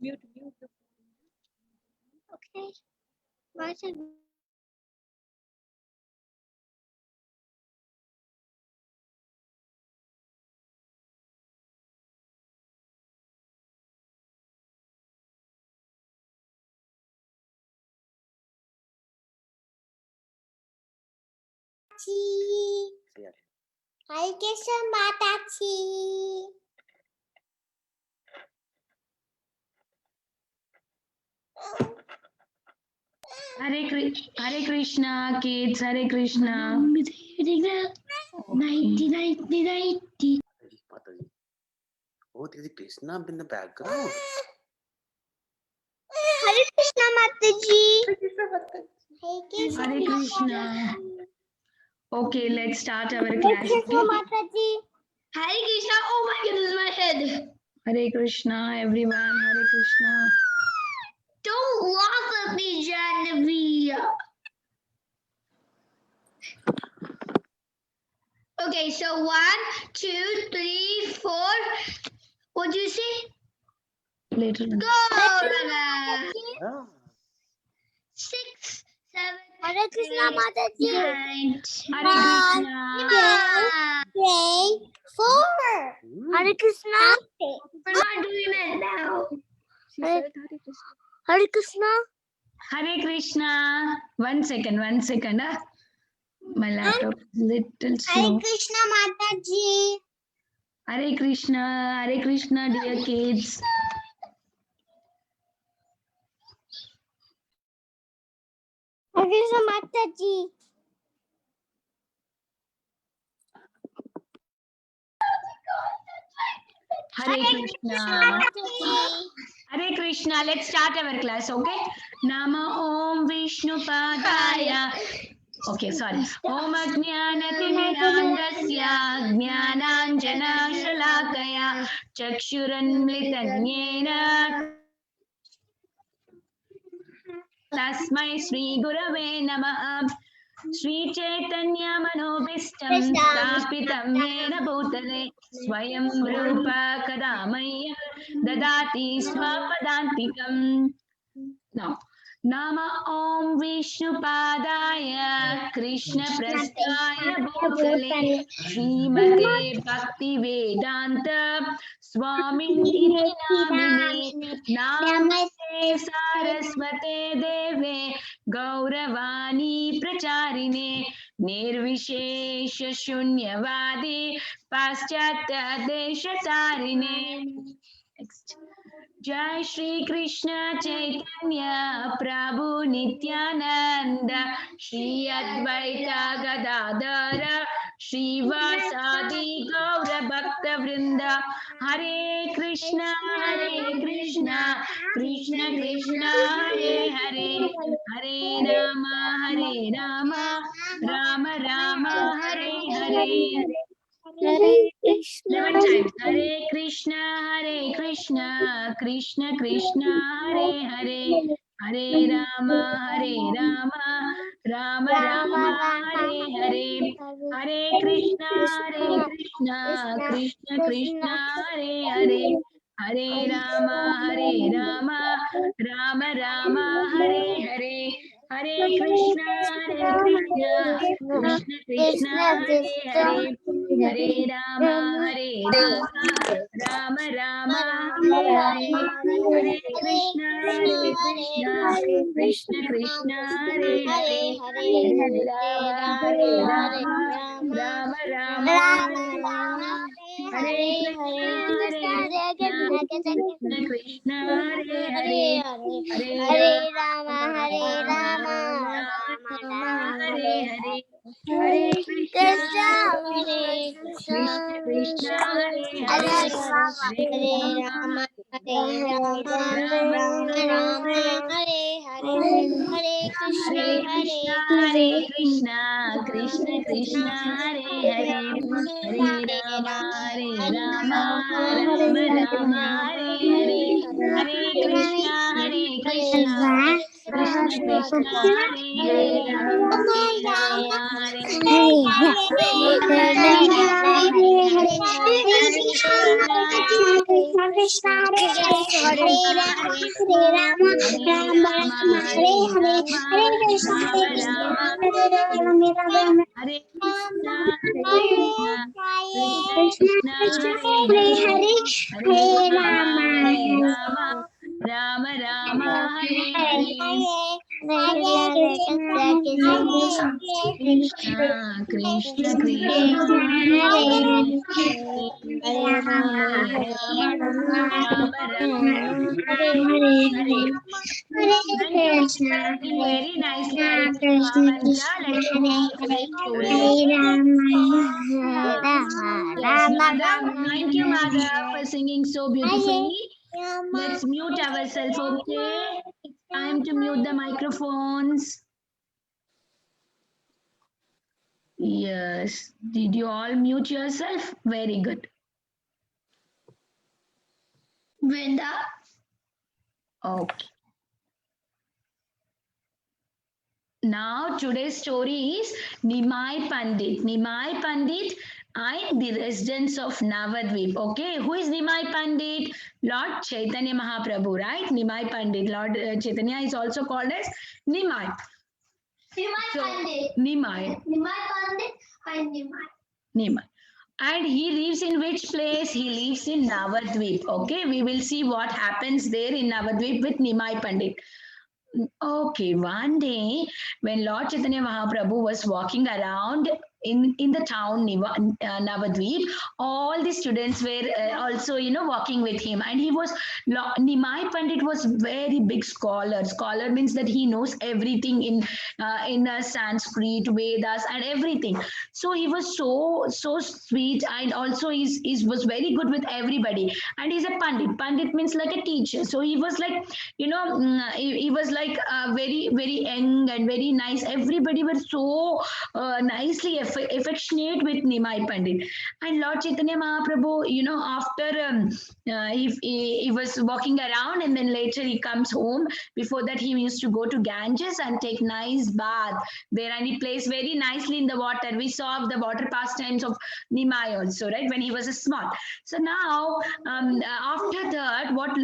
Mute, mute the phone. Okay. Why is it? Hare Krishna Mataji. Hare Krishna, kids. Hare Krishna. 90, 90, 90. Mataji. Oh, there's Krishna in the background. Hare Krishna Mataji. Hare Krishna. Okay, let's start our Hare class. Krishna Okay? Mataji. Hare Krishna. Oh my goodness, my head. Hare Krishna, everyone. Hare Krishna. Don't laugh at me, Janavi. Okay, so 1, 2, 3, 4. What do you say? Later. Go, Raga. Yeah. 6, 7. Hare Krishna Mataji. 9. Hare Krishna. 3, 4. Hmm. Hare Krishna. We're not doing it now. She said Hare Krishna. Hare Krishna. Hare Krishna. 1 second, 1 second. My laptop is little slow. Krishna Mataji. Hare Krishna, dear kids. Hare Krishna Mataji. Hare Krishna. Hare Krishna. Let's start our class, okay? Nama Om Vishnu Padaya. Okay, sorry. Om Ajnanatirmirandasya Jnananjana Shalakaya Chakshuranmritanyena Tasmai Sri Gurave Namah Sri Chaitanya Manobishtam Stapitam Yena Bhutale Swayam Rupa Kadamaya Dadati Swapadantikam. Now, Nama Om Vishnu Padaya Krishna Prasthaya Bhutale Srimate Bhakti Vedanta Swamini Namine Namaste Saraswate Deve Gauravani Pracharine Nirvishesha Shunyavadi Paschatya Desha Sarine. Next. Jai Shri Krishna Chaitanya Prabhu Nityananda Shri Advaita Gadadara Shri Vasadi Gaura Bhakta Vrinda Hare Krishna Krishna Krishna Hare Hare Hare Rama Rama Rama Hare Hare. Hare Krishna. 11 times. Hare Krishna, Krishna Krishna, Hare Hare, Hare Rama, Rama Rama, Hare Hare, Hare Krishna, Krishna Krishna, Hare Hare, Hare Rama, Rama Rama, Hare Hare, Hare Krishna, Krishna Krishna, Hare Hare. Hare Rama, Rama Rama, Hare Hare. Hare Krishna, Krishna Krishna, Hare Hare. Hare Rama, Rama Rama, Hare Krishna, Krishna Hare Hare. Hare Rama, Hare Rama, Rama, Hare Hare. Hare Krishna, Krishna Krishna, Hare Hare. Hare Rama, Hare Krishna, Krishna Krishna, Hare Hare. Hare Rama, Rama Rama, Hare Hare. Hare Krishna, Krishna Krishna, Hare Rama, Hare Hare Krishna, Krishna Krishna, Hare Hare, Hare Rama, Rama Rama, Hare Hare. Krishna, Krishna, Krishna, Hare Hare, Hare Rama, Rama Rama, Hare. Thank you for chanting very nicely, Hare Krishna mantra. Let's move to the story. Yes, Madhav. Thank you, Madhav, for singing so beautifully. Let's mute ourselves, okay? It's time to mute the microphones. Yes. Did you all mute yourself? Very good. Vrinda. Okay. Now today's story is Nimai Pandit. Nimai Pandit and the residents of Navadvip. Okay, who is Nimai Pandit? Lord Chaitanya Mahaprabhu, right? Nimai Pandit. Lord Chaitanya is also called as Nimai. Nimai Pandit. Nimai. Nimai Pandit and Nimai. And he lives in which place? He lives in Navadvip. Okay, we will see what happens there in Navadvip with Nimai Pandit. Okay, one day when Lord Chaitanya Mahaprabhu was walking around in the town Navadvip, all the students were also walking with him, and he was Nimai Pandit was very big scholar. Scholar means that he knows everything in Sanskrit, Vedas, and everything. So he was so sweet, and also he was very good with everybody. And he's a Pandit. Pandit means like a teacher. So he was like he was like very very young and very nice. Everybody were so nicely affectionate with Nimai Pandit. And Lord Chaitanya Mahaprabhu, after he was walking around, and then later he comes home. Before that, he used to go to Ganges and take nice bath there, and he plays very nicely in the water. We saw the water pastimes of Nimai also, right, when he was a small. So now, after that, what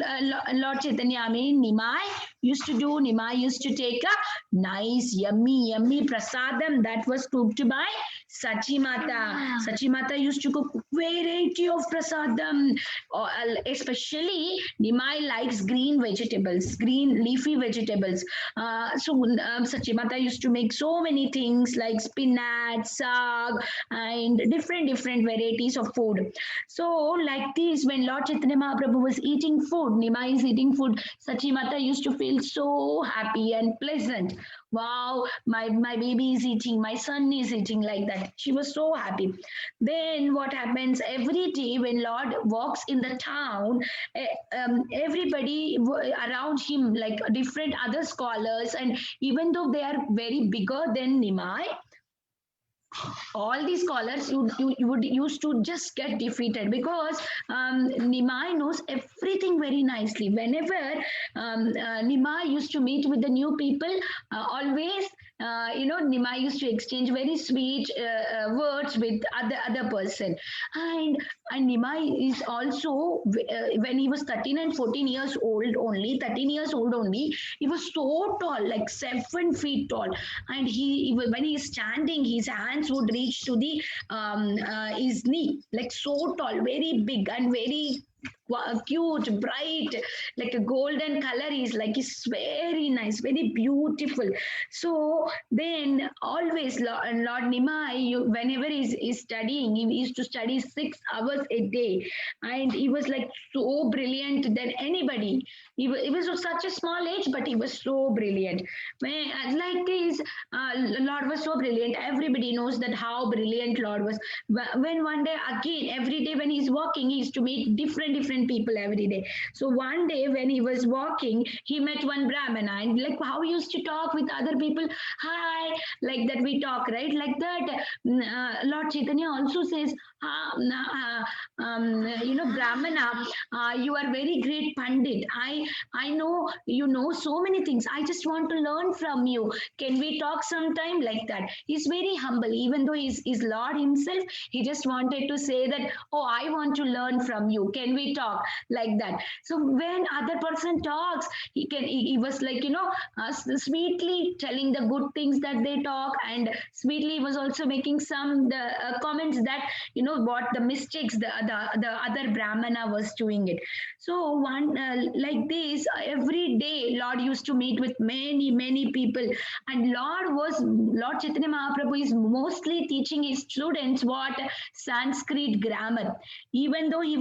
Lord Chaitanya, Nimai used to do, Nimai used to take a nice, yummy prasadam that was cooked by Sachi Mata. Sachi Mata used to cook variety of prasadam. Especially Nimai likes green vegetables, green leafy vegetables. So Sachi Mata used to make so many things like spinach, sag, and different varieties of food. So like this, when Lord Chaitanya Mahaprabhu was eating food, Nimai is eating food, Sachi Mata used to feel so happy and pleasant. Wow, my baby is eating, my son is eating, like that. She was so happy. Then what happens every day when Lord walks in the town, everybody around him, like different other scholars, and even though they are very bigger than Nimai, all these scholars you would used to just get defeated, because Nimai knows everything very nicely. Whenever Nimai used to meet with the new people, always Nimai used to exchange very sweet words with other person. And Nimai is also, when he was 13 and 14 years old only, 13 years old only, he was so tall, like 7 feet tall. And when he is standing, his hands would reach to the his knee, like so tall, very big and very cute, bright, like a golden color. Is like, it's very nice, very beautiful. So then always Lord Nimai, whenever he's studying, he used to study 6 hours a day, and he was like so brilliant than anybody. He was of such a small age, but he was so brilliant. Like this, Lord was so brilliant. Everybody knows that how brilliant Lord was. When one day again, every day when he's walking, he used to meet different different people every day. So one day when he was walking, he met one Brahmana, and like how we used to talk with other people, hi, like that we talk, right? Like that, Lord Chaitanya also says, Brahmana, you are very great Pandit. I know you know so many things. I just want to learn from you. Can we talk sometime? Like that. He's very humble, even though he's Lord himself. He just wanted to say that, oh, I want to learn from you. Can we talk? Like that. So when other person talks, he was like, sweetly telling the good things that they talk, and sweetly was also making some comments that, what the mistakes the other Brahmana was doing it. So one like this, every day Lord used to meet with many people, and Lord Chaitanya Mahaprabhu is mostly teaching his students what Sanskrit grammar. Even though he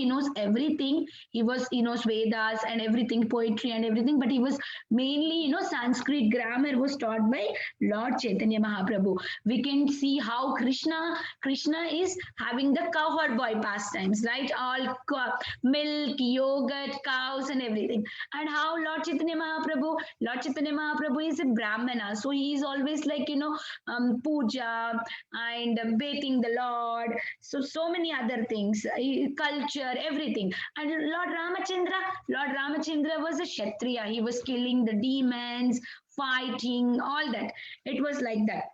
knows everything, he knows Vedas and everything, poetry and everything, but he was mainly, Sanskrit grammar was taught by Lord Chaitanya Mahaprabhu. We can see how Krishna is having the cowherd boy pastimes, right? All milk, yogurt, cows and everything. And how Lord Chaitanya Mahaprabhu is a Brahmana. So he is always like, puja and bathing the Lord. So many other things, culture, everything. And Lord Ramachandra was a Kshatriya. He was killing the demons, fighting, all that. It was like that.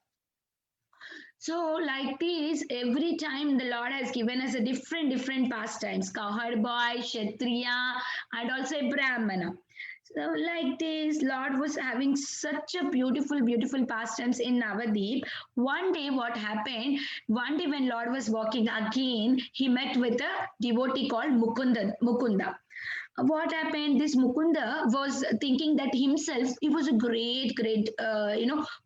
So like this, every time the Lord has given us a different pastimes, cowherd boy, Kshatriya, and also a Brahmana. So like this, Lord was having such a beautiful pastimes in Navadvip. One day what happened, one day when Lord was walking again, he met with a devotee called Mukunda. What happened, this Mukunda was thinking that himself, he was a great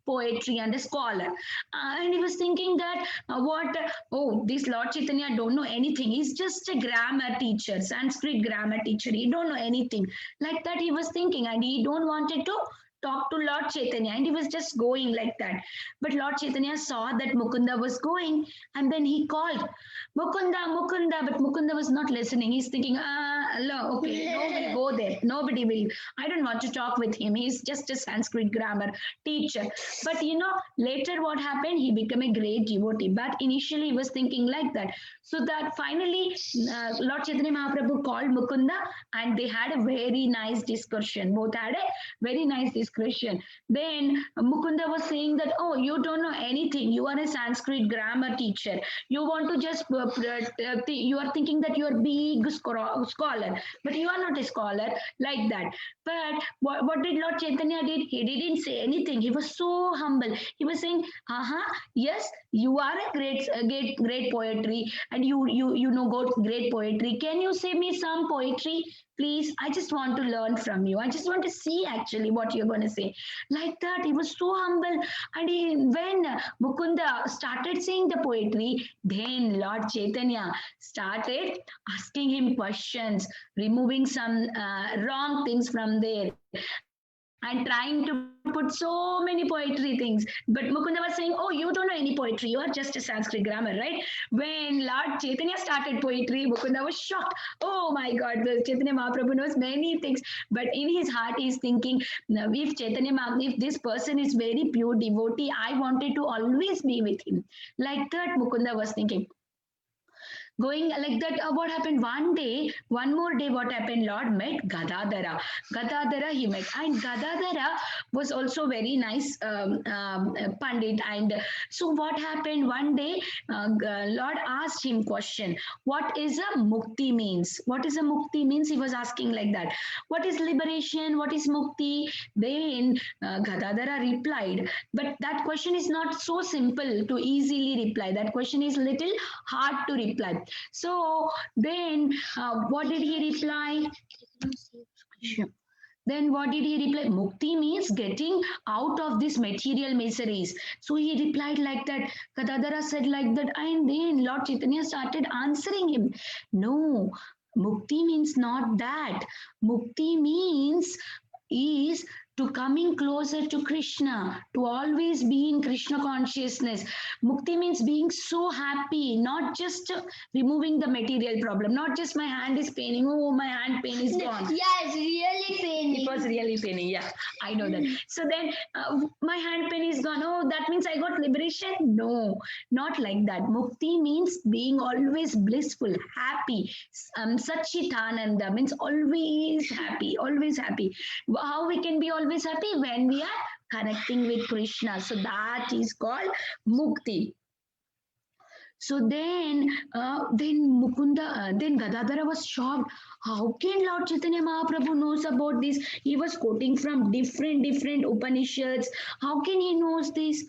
poetry and a scholar, and he was thinking that this Lord Chaitanya don't know anything, he's just a grammar teacher, Sanskrit grammar teacher, he don't know anything. Like that he was thinking, and he don't wanted to talk to Lord Chaitanya, and he was just going like that. But Lord Chaitanya saw that Mukunda was going, and then he called, Mukunda, but Mukunda was not listening. He's thinking, hello, okay, nobody go there. Nobody will. I don't want to talk with him. He's just a Sanskrit grammar teacher. But later what happened? He became a great devotee. But initially he was thinking like that. So that finally Lord Chaitanya Mahaprabhu called Mukunda, and they had a very nice discussion. Both had a very nice discussion. Then Mukunda was saying that, oh, you don't know anything. You are a Sanskrit grammar teacher. You want to just, you are thinking that you are big scholar, but you are not a scholar, like that. But what did Lord Chaitanya did? He didn't say anything. He was so humble. He was saying, yes, you are a great poetry, and you know great poetry. Can you say me some poetry? Please, I just want to learn from you. I just want to see actually what you're going to say. Like that, he was so humble. And when Mukunda started saying the poetry, then Lord Chaitanya started asking him questions, removing some wrong things from there, and trying to put so many poetry things. But Mukunda was saying, oh, you don't know any poetry. You are just a Sanskrit grammar, right? When Lord Chaitanya started poetry, Mukunda was shocked. Oh my God, the Chaitanya Mahaprabhu knows many things. But in his heart, he's thinking, if this person is very pure devotee, I wanted to always be with him. Like that, Mukunda was thinking. Going like that, what happened one more day, what happened? Lord met Gadadhara. He met, and Gadadhara was also very nice Pandit. And so what happened one day, Lord asked him question, what is a mukti means? What is a mukti means? He was asking like that. What is liberation? What is mukti? Then Gadadhara replied, but that question is not so simple to easily reply. That question is little hard to reply. So then what did he reply? Then what did he reply? Mukti means getting out of these material miseries. So he replied like that. Gadadhara said like that. And then Lord Chaitanya started answering him. No, Mukti means not that. Mukti means is to coming closer to Krishna, to always be in Krishna consciousness. Mukti means being so happy, not just removing the material problem, not just my hand is paining, oh, my hand pain is gone. Yeah, it's really paining. It was really paining. Yeah, I know that. So then my hand pain is gone. Oh, that means I got liberation? No, not like that. Mukti means being always blissful, happy. Satchitananda means always happy, always happy. How we can be always happy? When we are connecting with Krishna. So that is called Mukti. So then Mukunda, then Gadadhara was shocked. How can Lord Chaitanya Mahaprabhu knows about this? He was quoting from different Upanishads. How can he knows this?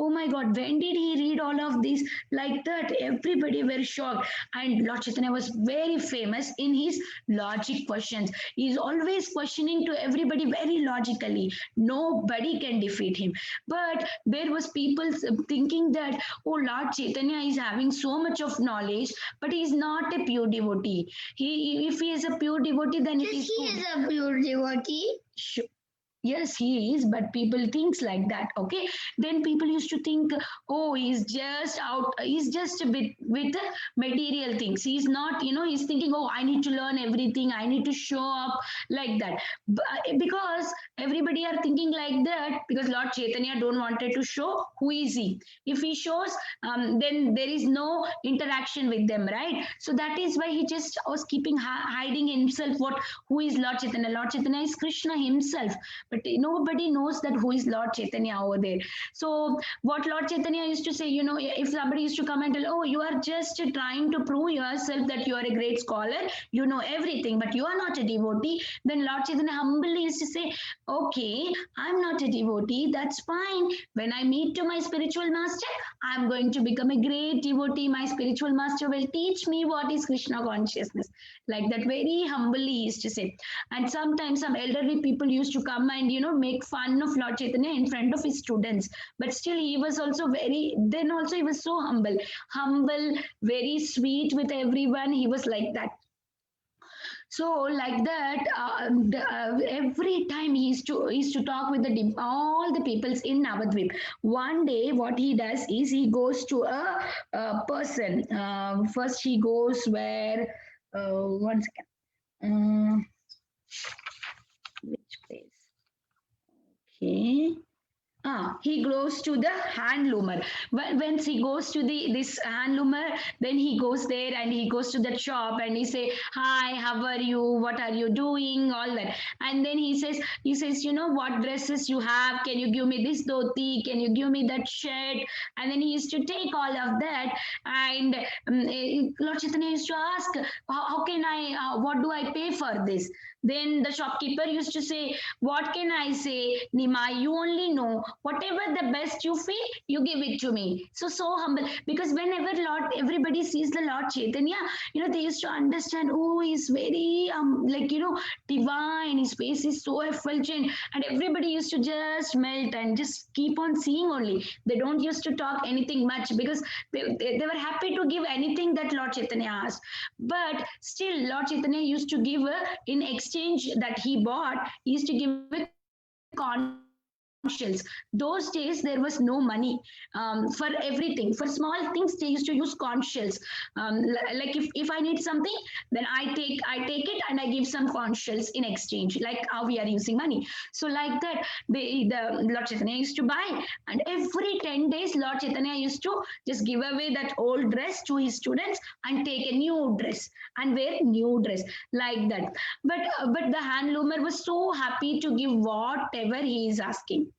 Oh my God, when did he read all of this? Like that, everybody were shocked. And Lord Chaitanya was very famous in his logic questions. He's always questioning to everybody very logically. Nobody can defeat him. But there was people thinking that, oh, Lord Chaitanya is having so much of knowledge, but he's not a pure devotee. If he is a pure devotee, then it is He good. is a pure devotee. Sure. Yes, he is, but people thinks like that. Okay, then people used to think, oh, he's just a bit with the material things. He's not, he's thinking, oh, I need to learn everything, I need to show up, like that. Because everybody are thinking like that, because Lord Chaitanya don't wanted to show who is he. If he shows, then there is no interaction with them, right? So that is why he just was keeping hiding himself. Who is Lord Chaitanya? Lord Chaitanya is Krishna himself. But nobody knows that who is Lord Chaitanya over there. So what Lord Chaitanya used to say, if somebody used to come and tell, oh, you are just trying to prove yourself that you are a great scholar, you know everything, but you are not a devotee, then Lord Chaitanya humbly used to say, okay, I'm not a devotee, that's fine. When I meet to my spiritual master, I'm going to become a great devotee. My spiritual master will teach me what is Krishna consciousness. Like that, very humbly he used to say. And sometimes some elderly people used to come and make fun of Lord Chaitanya in front of his students, but still he was also he was so humble, very sweet with everyone. He was like that. So like that, every time he used to talk with all the peoples in Navadvip. One day, what he does is he goes to a person. First, he goes where. One second. Which place? Okay. He goes to the handloomer. Once he goes to this handloomer, then he goes there and he goes to that shop and he say, hi, how are you? What are you doing? All that. And then he says, what dresses you have? Can you give me this dhoti? Can you give me that shirt? And then he used to take all of that. And Lord Chaitanya used to ask, how can I, what do I pay for this? Then the shopkeeper used to say, what can I say, Nima? You only know. Whatever the best you feel, you give it to me. So humble. Because whenever everybody sees the Lord Chaitanya, they used to understand, oh, he's very, divine. His face is so effulgent. And everybody used to just melt and just keep on seeing only. They don't used to talk anything much because they were happy to give anything that Lord Chaitanya asked. But still, Lord Chaitanya used to give in exchange that he bought, he used to give a conch shells. Those days there was no money for everything. For small things they used to use conch shells. Like if I need something, then I take it and I give some conch shells in exchange, like how we are using money. So like that, the Lord Chaitanya used to buy, and every 10 days Lord Chaitanya used to just give away that old dress to his students and take a new dress and wear new dress, like that. But the handloomer was so happy to give whatever he is asking.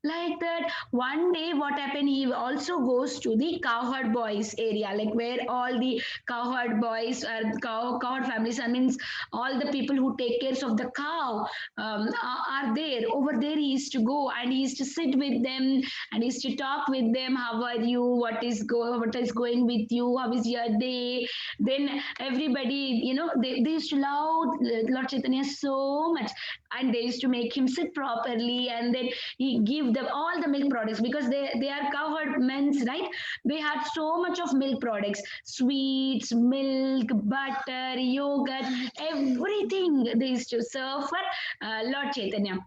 Like that, one day what happened, he also goes to the cowherd boys area, like where all the cowherd boys cowherd families, I means all the people who take care of the cow are there. Over there he used to go and he used to sit with them and he used to talk with them. How are you? What is going with you? How is your day? Then everybody, they used to love Lord Chaitanya so much, and they used to make him sit properly, and then he give them all the milk products, because they are cowherd men's, right? They had so much of milk products, sweets, milk, butter, yogurt, everything they used to serve for Lord Chaitanya.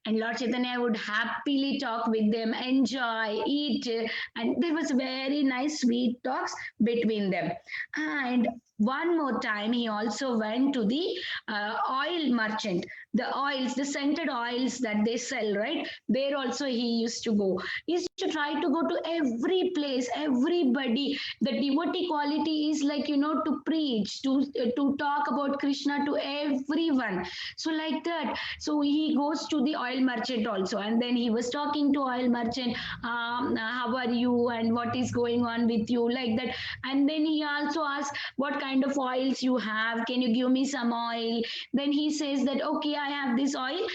And Lord Chaitanya would happily talk with them, enjoy, eat, and there was very nice sweet talks between them. And one more time, he also went to the oil merchant, the oils, the scented oils that they sell, right? There also he used to go. He used to try to go to every place, everybody. The devotee quality is like, to preach, to talk about Krishna to everyone. So like that. So he goes to the oil merchant also, and then he was talking to oil merchant, how are you and what is going on with you, like that. And then he also asks, what kind of oils you have, can you give me some oil? Then he says that, okay, I have this oil.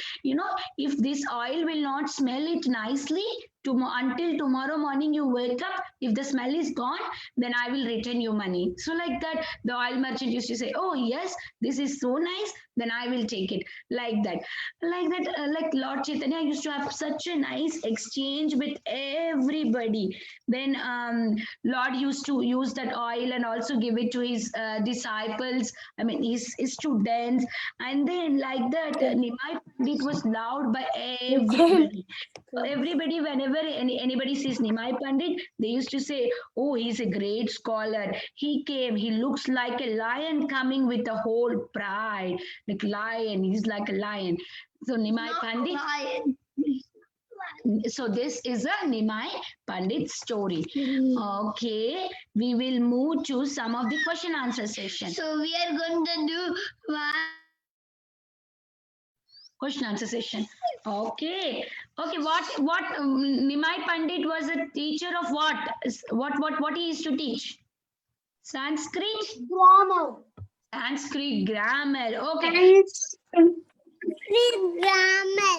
If this oil will not smell it nicely until tomorrow morning you wake up, if the smell is gone, then I will return you money. So like that, the oil merchant used to say, oh yes, this is so nice, then I will take it. Like that. Like Lord Chaitanya used to have such a nice exchange with everybody. Then Lord used to use that oil and also give it to his disciples, I mean his students. And then like that, Nimai Pandit was loved by everybody. Everybody, whenever anybody sees Nimai Pandit, they used to say, oh, he's a great scholar. He came, he looks like a lion coming with a whole pride. Like lion, he's like a lion. So Nimai Pandit. So this is a Nimai Pandit story. Okay, we will move to some of the question answer session. So we are going to do one. Question answer session. Okay. What Nimai Pandit was a teacher of what? What he used to teach? Sanskrit? Grammar. Sanskrit grammar. Okay. Sanskrit grammar.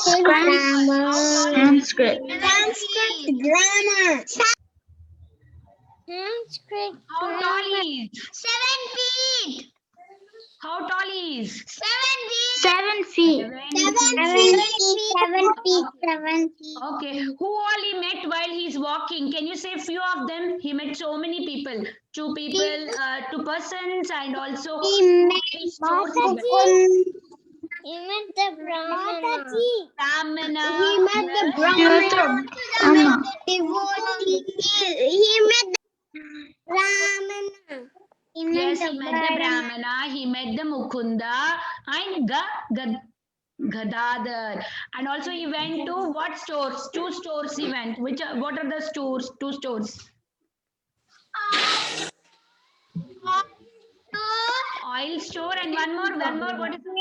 Sanskrit grammar. Sanskrit grammar. Sanskrit. How tall he is? 7 feet. How tall he is? 7 feet. 7 feet. Okay. Who all he met while he's walking? Can you say few of them? He met so many people. 2 people, 2 persons, and also He met his stories. He met the Brahmana. Brahmana. He met the Brahmana. He met the Brahmana. Yes, he met the Brahmana, he met the Mukunda and Gadadhar. And also he went to what stores? 2 stores he went. What are the stores? 2 stores. Oil store and one more. What is that?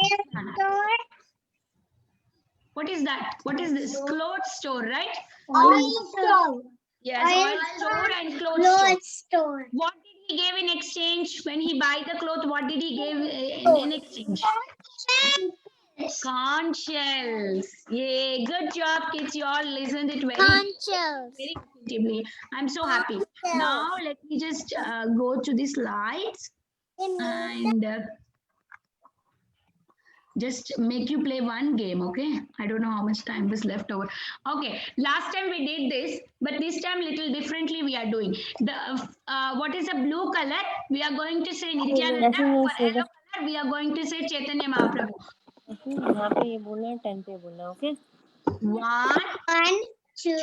What is that? What is this? Clothes store, right? Oil store. Yes, oil store and clothes store. Store. What did he give in exchange when he buy the cloth? What did he give in exchange? Conch shells. Yay, good job, kids. You all listened it very attentively. I'm so happy. Now let me just go to the slides and just make you play one game, okay? I don't know how much time was left over. Okay, last time we did this, but this time little differently we are doing. The what is the blue color? We are going to say Nityananda. For yellow color, we are going to say Chaitanya Mahaprabhu. यहाँ पे ये बोलना है 10 पे बोलना है okay 1 2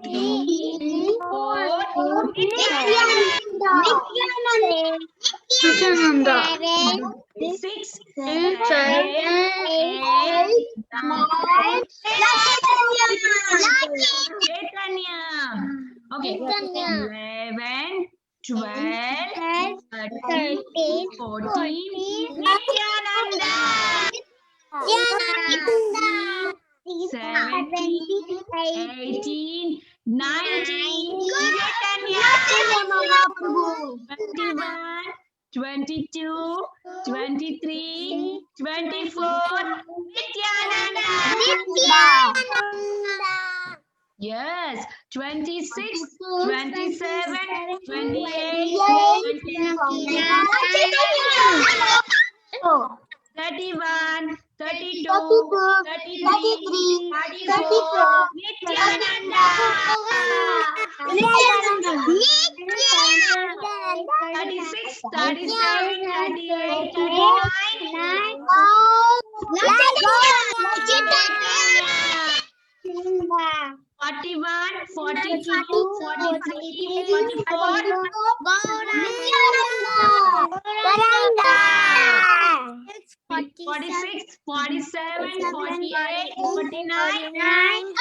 3 4 6 7 8 9 Chaitanya. Okay. 11 12 13 14 Nityananda. 17 18 19 Chaitanya. 21 22 23 24 Nityananda. Yes, 26 27 28 31 32 33 34 Nityananda. 36 37 38 39 46, 47, 48, 49.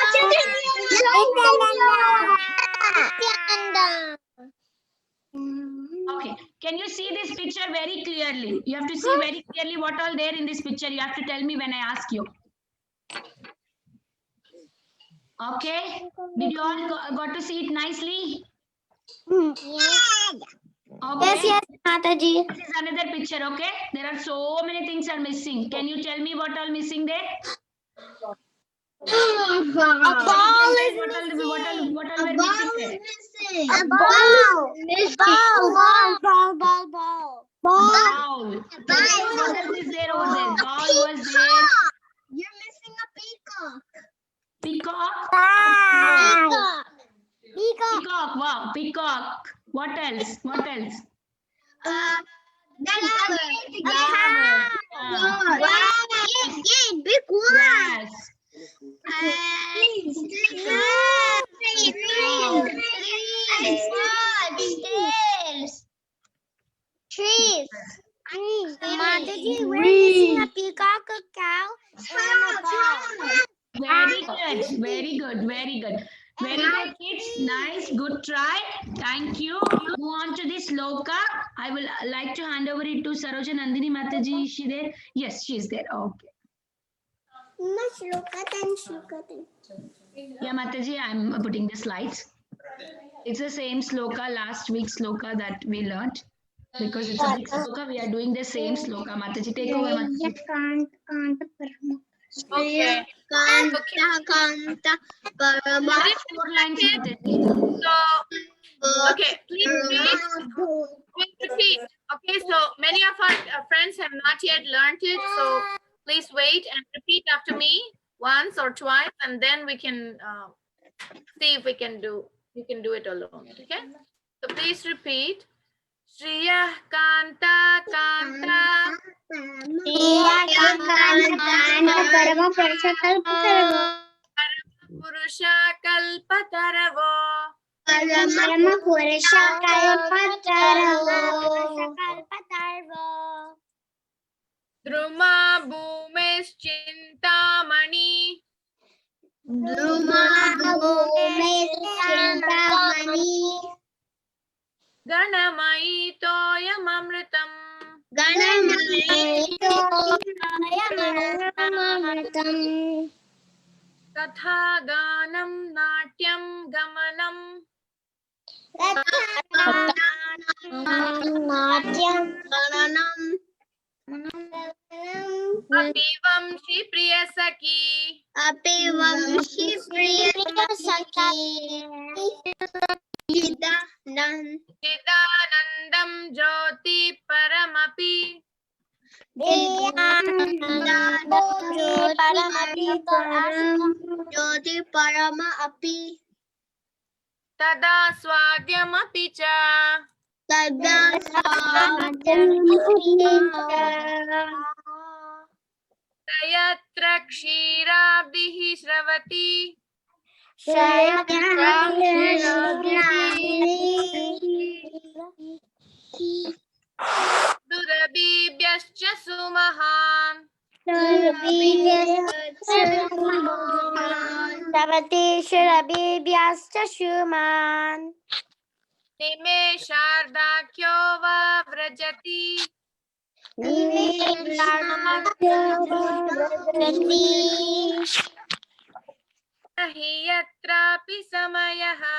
Okay, can you see this picture very clearly? You have to see very clearly what all there in this picture. You have to tell me when I ask you. Okay, did you all got to see it nicely? Okay. Yes, Mataji. This is another picture, okay? There are so many things are missing. Can you tell me what all missing there? A ball is What all were missing there? A ball. Ball. What else is there over there? Ball was there. You're missing a peacock. Peacock. Peacock. Wow. Peacock. What else? What else? Big one. Yes. Trees. Mataji, we're missing a peacock, a cow, and a ball. Very good. Very good. Very good. Very good, kids. Nice. Good try. Thank you. Move on to this sloka. I will like to hand over it to Saroja Nandini Mataji. Is she there? Yes, she is there. Okay. Yeah, Mataji, I'm putting the slides. It's the same sloka, last week's sloka that we learned. Because it's a big sloka, we are doing the same sloka. Mataji, take over, Mataji. Okay. Last 4 lines, Mataji. So, okay, please repeat. Okay, so many of our friends have not yet learned it, so please wait and repeat after me once or twice, and then we can see if we can do it alone. Okay, so please repeat. Shriya Kanta Kanta Purusha Kalpataravo Druma Bhumischintamani Ganamayi Toyamamritam Katha Ganam Natyam Gamanam Apivamshi Priyasaki Chidanandam Jyoti Paramapi Tada Swadyamapi Cha Tayatra Kshirabdihi Shravati Durabibhyascha Sumahan Nimeshardakhyo va vrajati Nahi yatrapi samayaha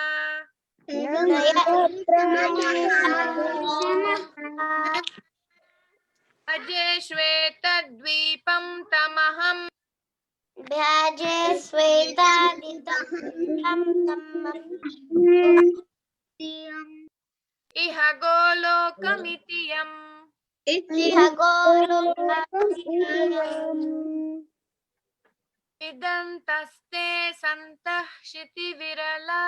Aje Shvetadvipam tamaham Iha Golokamitiyam Vidantaste Santah Shiti Virala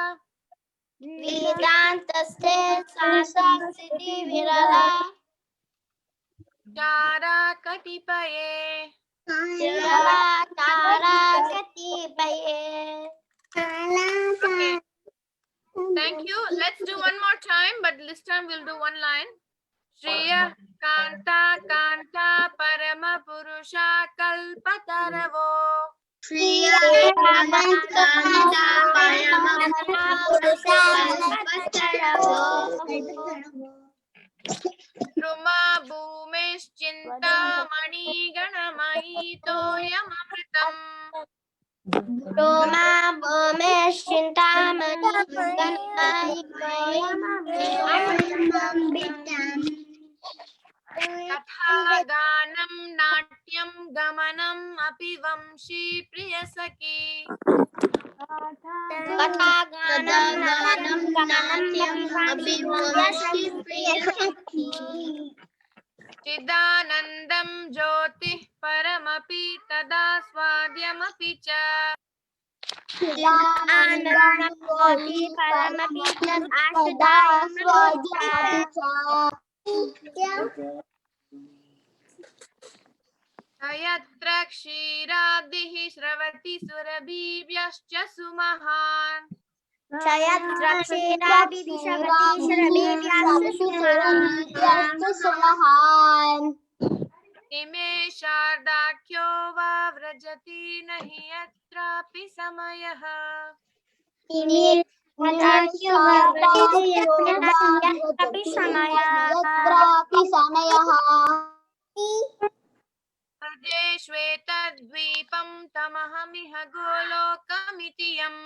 Chara Katipaye Okay. Thank you. Let's do one more time, but this time we'll do one line. Shriya Kanta Kanta Parama Purusha Kalpataravo. Ruma Bhumeshchinta Mani Ganamayi Toyamamritam. Roma Bhumeshchintamani Tatha Ganam Natyam Gamanam Api Vamshi Priyasaki. Chidanandam Jyoti Paramapi Tada Swadhyamapi Cha. Ayatra Kshirabdihi Shravati Surabhibhyascha Sumahan. Ime Shardakyo Vavrajati Nahi Atrapi Samayaha. Ade Shvetadvipam Tamahamiha Golokamitiyam.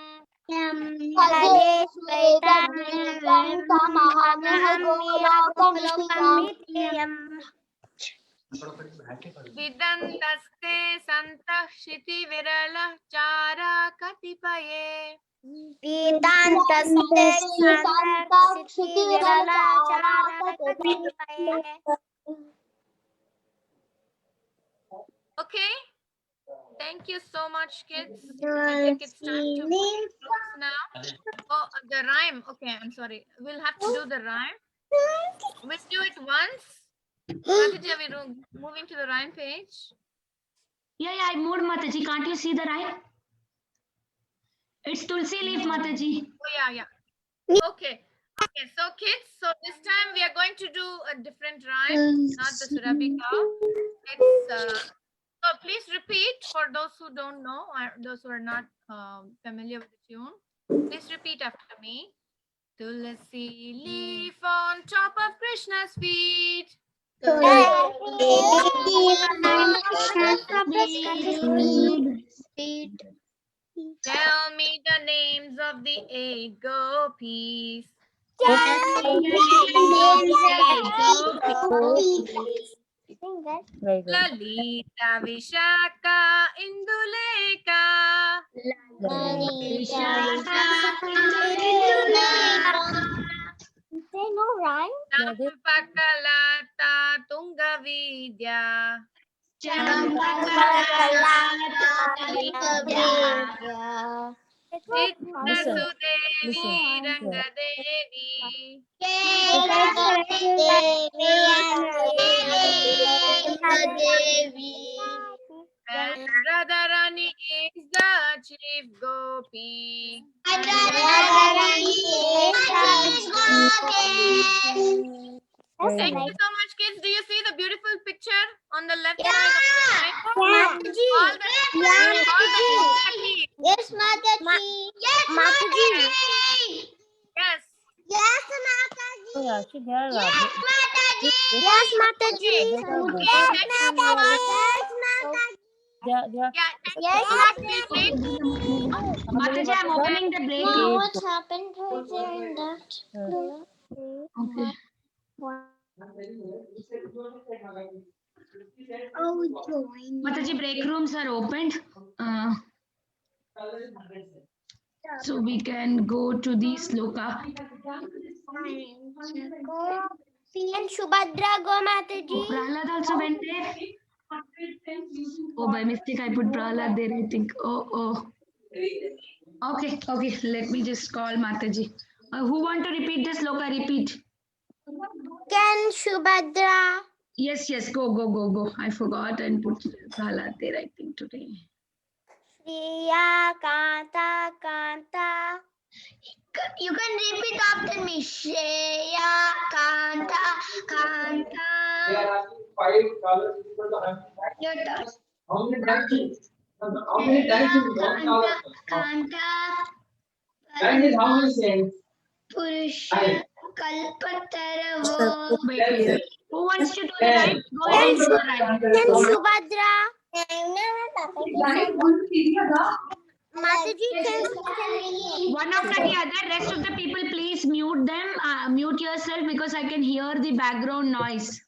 Vidantaste Santah Shiti Viralah Chara Katipaye. Okay, thank you so much, kids. I think it's time to close now. Oh, the rhyme. Okay, I'm sorry. We'll have to do the rhyme. We'll do it once. Mataji, are we moving to the rhyme page? Yeah, I moved, Mataji. Can't you see the rhyme? It's Tulsi leaf, Mataji. Oh, yeah. Okay. Okay, so kids, so this time we are going to do a different rhyme, not the Surabhi cow. It's so please repeat for those who don't know or those who are not familiar with the tune. Please repeat after me. Tulsi leaf on top of Krishna's feet. Tell me the names of the 8 gopis. Very good. Lalita Vishaka Induleka. Champakalata Tungavidya. Chitrasudevi Rangadevi. And Radharani is the chief gopi. Thank you so much, kids. Do you see the beautiful picture on the left side of the slide? All the Yes, Mataji. Yes. Yes, Mataji. Oh, actually, there are Yes, Mataji. Okay, thank you so much. there are Yeah, thank you Yes, so much. We'll wait. Mataji, I'm opening the break. What's happened right there in that? Okay. Oh, join. Mataji, break rooms are opened. So we can go to the sloka. And Shubhadra, go Mataji. Prahlad also went there. Oh, by mistake I put Prahlad there, I think. Oh. Okay. Let me just call Mataji. Who want to repeat this sloka? Repeat. Can Shubhadra. Yes. Go. I forgot and put Prahlad there, I think, today. Shriya Kanta Kanta You can repeat after me. Shreya, Kanta, Kanta. They are asking 5 colors equal to 100. Your turn. How many times? How many times is 1 color? Kanta, Time is how many seconds? Purusha, Kalpataravo. Wait. Who wants to do the rhyme? Go ahead and do the rhyme. Subhadra. Mataji can One after the other. Rest of the people, please mute them. Mute yourself because I can hear the background noise.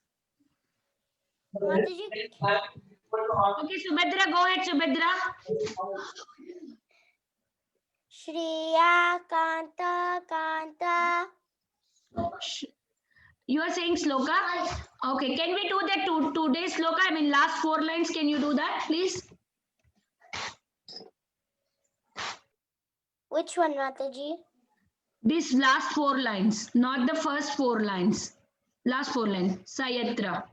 Mataji. Okay, Subhadra, go ahead, Subhadra. Shreya, Kanta, Kanta. You are saying sloka? Okay, can we do that today sloka? I mean, last 4 lines. Can you do that, please? Which one, Mataji? These last 4 lines, not the first 4 lines. Last 4 lines. Sayatra.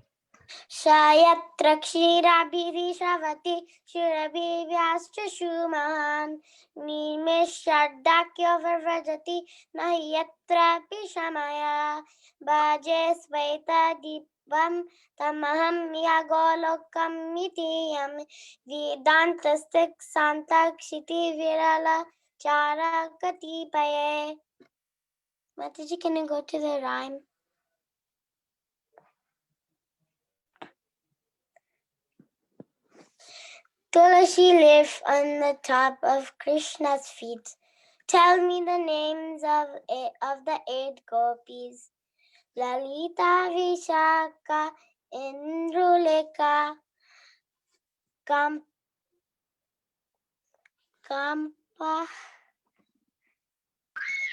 Shayatra Kshirabhiri Shavati Shirabhivyascha Shuman Nime Shardakya Varvajati Nahiyatra Pishamaya Bhaje Svaita Dipam Tamaham Yagolokam Mitiyam Vedantastik Santakshiti Virala Chara Katipaye. Mataji, can you go to the rhyme? Tulasi live on the top of Krishna's feet. Tell me the names of the 8 gopis. Lalita, Vishaka, Indruleka, Kampa,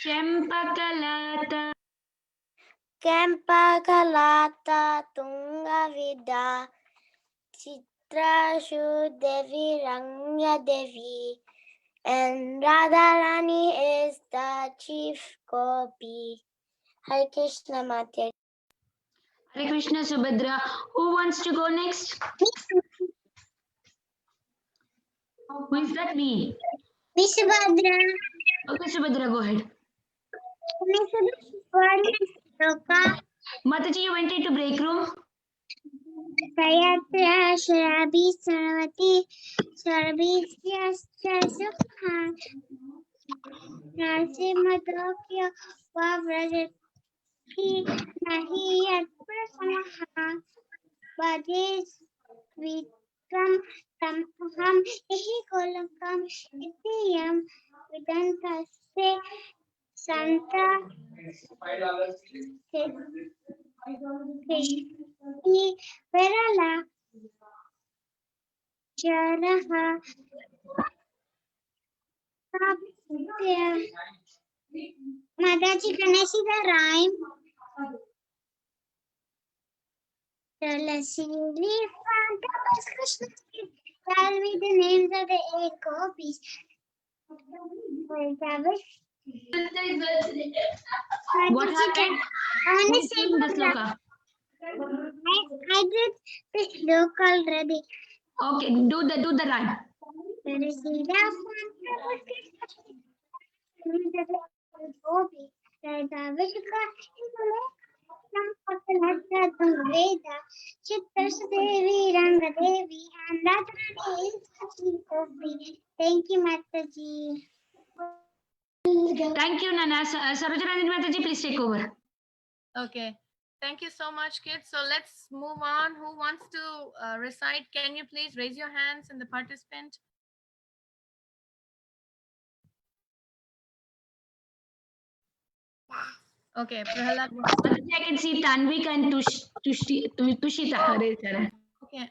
Chempakalata. Kempakalata, Tungavida, Chitrashu Devi, Rangya Devi, and Radharani is the chief gopi. Hare Krishna Mataji. Hare Krishna, Subhadra. Who wants to go next? Who is that? Me. Miss Subhadra. Okay, Subhadra, go ahead. Mataji, you went into break room. Sayatra Shrabi Sarvati Sarvisya Sukha Nasimadokya Vavrajati Nahi Yatprasamaha Bhades Vikram Tamaham Ehi Kolakam Itiyam Vidantase Santa Krishni Verala Jaraha Sapya. Mataji, can I see the rhyme? Tulasi leaf on top of Krishna's feet. Tell me the names of the 8 gopis. What happened? I Who want to is say doing the the sloka? I did this look already. Okay, do the rhyme. Tulasi leaf on top of Krishna's feet. Tell me the names of the gopis. Radha Vishka Veda, Chitrasadevi, Rangadevi, and Radharani is the gopi. Thank you, Mataji. Thank you, Nana. Sarojana Mataji, please take over. Okay. Thank you so much, kids. So let's move on. Who wants to recite? Can you please raise your hands in the participant? Okay, Prahalad. I can see Tanvik and Tushita. Okay.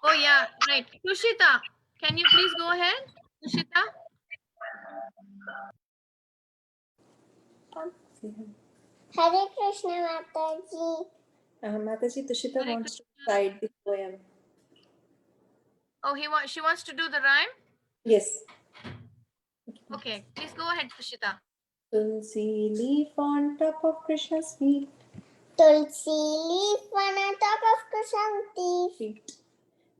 Oh yeah, right. Tushita, can you please go ahead? Tushita? Hare Krishna Mataji. Mataji, Tushita Hare wants to recite the poem. Oh, she wants to do the rhyme? Yes. Okay, please go ahead, Tushita. Tulsi leaf on top of Krishna's feet. Tulsi leaf on top of Krishna's feet.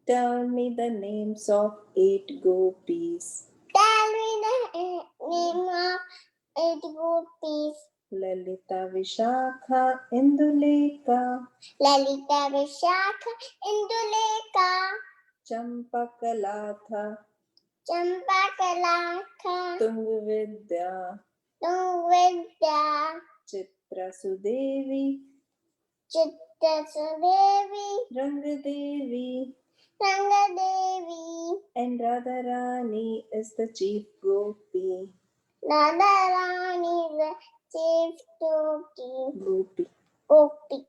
Tell me the names of 8 gopis. Tell me the Nima, 8 gopis. Lalita Vishakha Induleka Lalita Vishakha Induleka. Champakalatha Champakalakha. Tungvidya Tungvidya. Chitra Sudevi Chitta Sudevi. Rangadevi Rangadevi. and Radharani is the chief gopi. Radharani the chief gopi. Gopi.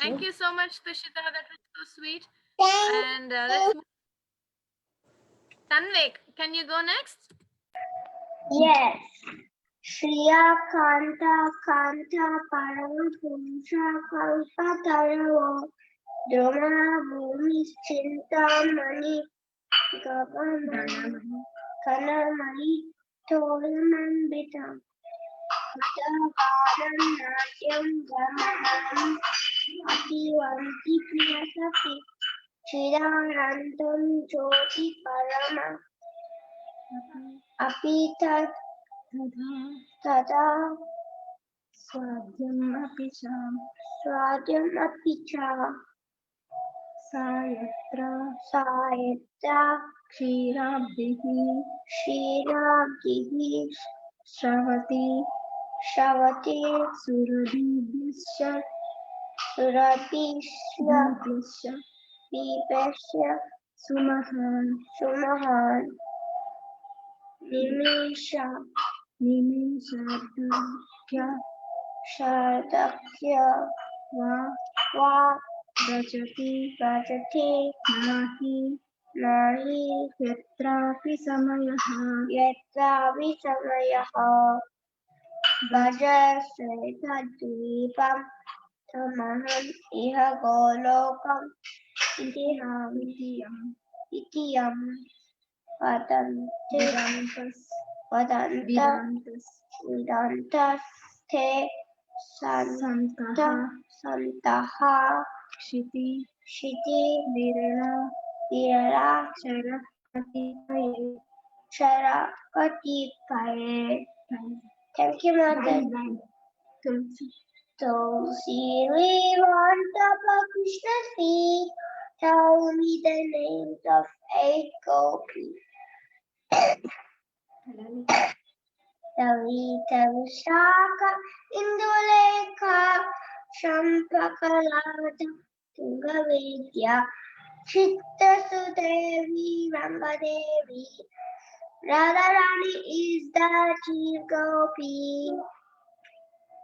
Thank you so much, Tushita. That was so sweet. Thank And let's move. Tanvik, can you go next? Yes. Shriya Kanta Kanta Parama Pumsa Kalpa Taravo Drona Bhumi Chinta Mani Gavanam Kanamani Tolamambitam Katavaram Natyam Gamanam Ativanti Priyasati Chidarantam Jyoti Parama Apitat Tada Swadyam Apicha Sayatra Kshirabdihi Shravati Suradibhisya Vipasya Sumahan Nimishadakya Shadakya Va Rajati Nahi Yatrapi Samayaha Bhaja Svetadvipam Tamaham Iha Golokam Itiyam Vedantas Te Santaha Shiti Virala Charakati Paye. Thank you, Mother. Tulsi, we want Papa Krishna's feet. Tell me the names of 8 gopis. Lalita Vishaka Induleka Shampakalata Tungavidya Chitta Sudevi Rangadevi. Radharani is the chief gopi.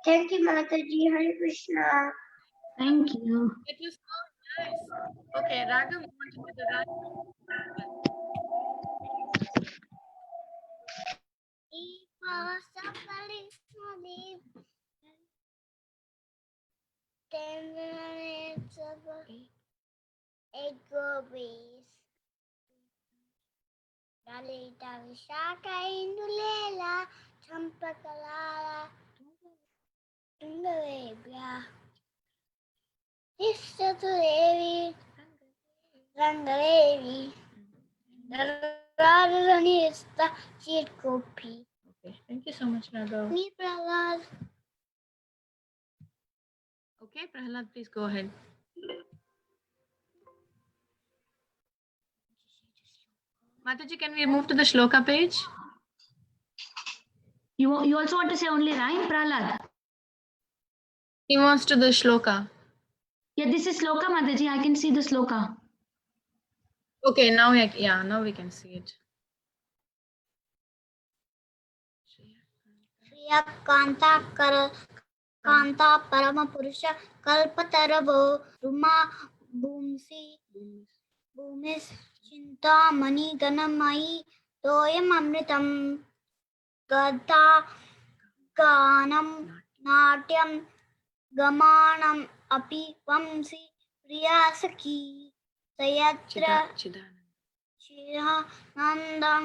Thank you, Mataji. Hare Krishna. Thank you. It was so nice. Okay, Raghav, you want to do the Raghav? Eight gopis. Lalita Vishaka Indulela Champakalala Tungavebhya Ishtadevi Rangadevi Radharani is the chief gopi. Okay, thank you so much, Raghav. Me Prahlad. Okay, Prahlad, please go ahead. Mataji, can we move to the shloka page? You also want to say only rhyme, Prahlad? He wants to the shloka. Yeah, this is sloka, Mataji. I can see the sloka. Okay, now we can see it. Shriya Kanta Parama Purusha Kalpataravo Ruma Bhumis Chinta Mani Ganamai Toyam Amritam Gata Ganam Natyam Gamanam Api Vamsi Priyasaki Sayatra Chidanandam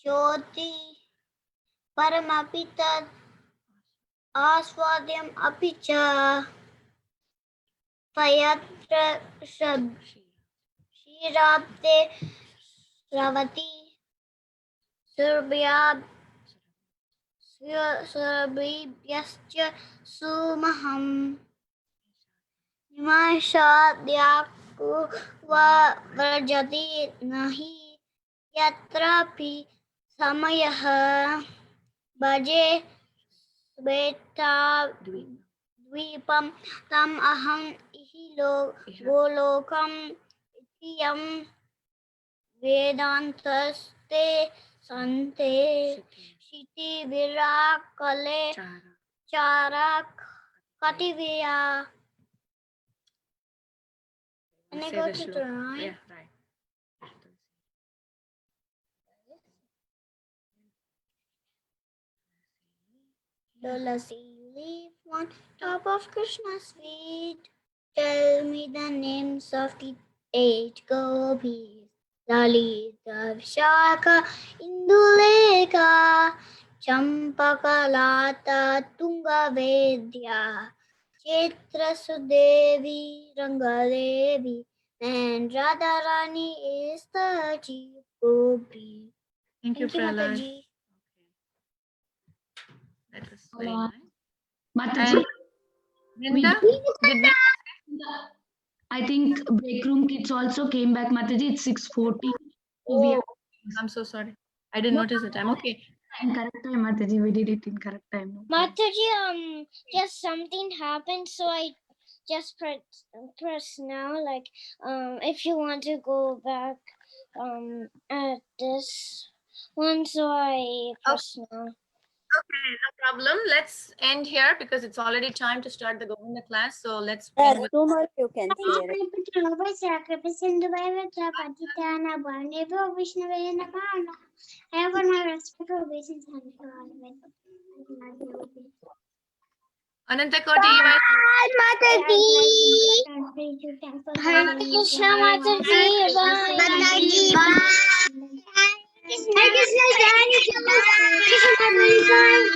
Jyoti Paramapita Aswadyam Apicha Sayatra Shirabde Ravati Surabhyascha Sumaham Nimashadyaku va Vrajati Nahi Yatrapi Samayaha Bhaje Sveta Dvipam Tam Aham Ihilo Golokam Itiyam Vedantaste Sante Shiti Virakale Charak Kativiya. Can I Say go the to shloka. the right? Yeah, right. Tulasi leaf on top of Krishna's feet. Tell me the names of the 8 gopis. Lalita, Vishaka, Induleka, Champakalata, Tunga Vedya, Chaitra Sudevi, Rangadevi, and Radharani is the chief gopi. Thank you, Thank you, Prahlad. Mataji. That was very Hello. nice. Mataji, Linda, did we? I think break room kids also came back. Mataji, it's 6:40. So we are I'm so sorry. I didn't notice the time. Okay. in correct time, Mataji. We did it in correct time. No problem. Mataji, just something happened, so I just press now. Like, if you want to go back, at this one, so I press now. Okay, no problem. Let's end here because it's already time to start the Govinda class. So let's Yes, end with 2 more you can say. right? I have on my respectful basis. Anantakoti. Mataji. Hare Krishna, Mataji. Bye. Mataji. Bye. Hare Krishna, Jai Krishna. Bye.